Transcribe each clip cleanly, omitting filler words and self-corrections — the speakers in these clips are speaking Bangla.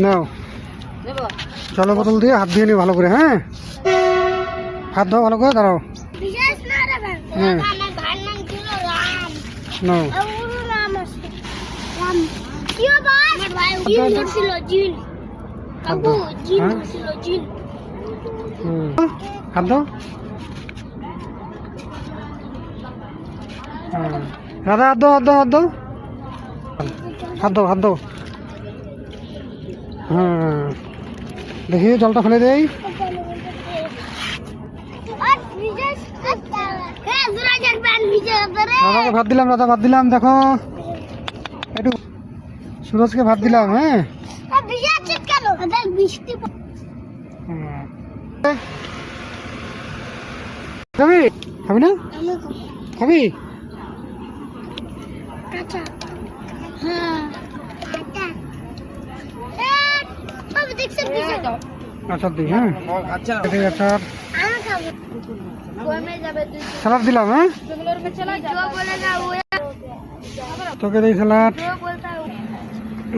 নাও জলের বোতল দিয়ে হাত দিয়ে নিও ভালো করে। হ্যাঁ, হাত দাও ভালো করে, দাঁড়াও। হ্যাঁ, নাও। হাত দাও। রাধা হাত দাও, হাত দাও, হাত দাও, হাত দাও, হাত দাও। হ্যাঁ, দেখি জলটা ফেলে দেই। রাধাকে ভাত দিলাম, রাধা ভাত দিলাম, দেখো একটু সুরজকে ভাত দিলাম। হ্যাঁ, খাবি খাবি না, খাবি? আচ্ছা দিই। হ্যাঁ, স্যালাড দিলাম। হ্যাঁ, তোকে দিই স্যালাড,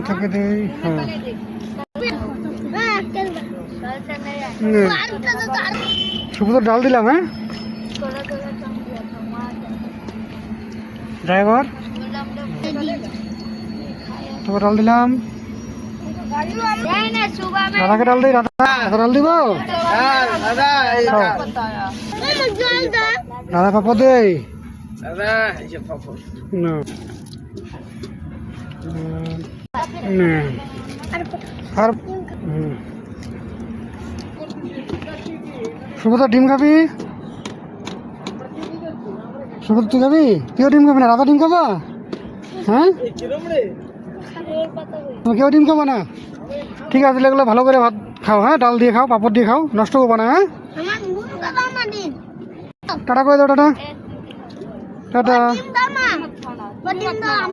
তোকে দিই। হ্যাঁ, শুধু তো ডাল দিলাম। হ্যাঁ, ড্রাইভার তোকে ডাল দিলাম। রাধাকে ডাল দিই, রাধা ডাল দিব। রাধা পাপড় দেই। আর সুভদ্রা ডিম খাবি? সুভদ্রা তুই খাবি? কেউ ডিম খাবি না? রাধা ডিম খাবা? হ্যাঁ, তুমি কেউ ডিম খাবো না? ঠিক আছে, এগুলো ভালো করে ভাত খাও। হ্যাঁ, ডাল দিয়ে খাও, পাপড় দিয়ে খাও, নষ্ট করবো না। হ্যাঁ, টাটা করে দাও, টাটা টাটা।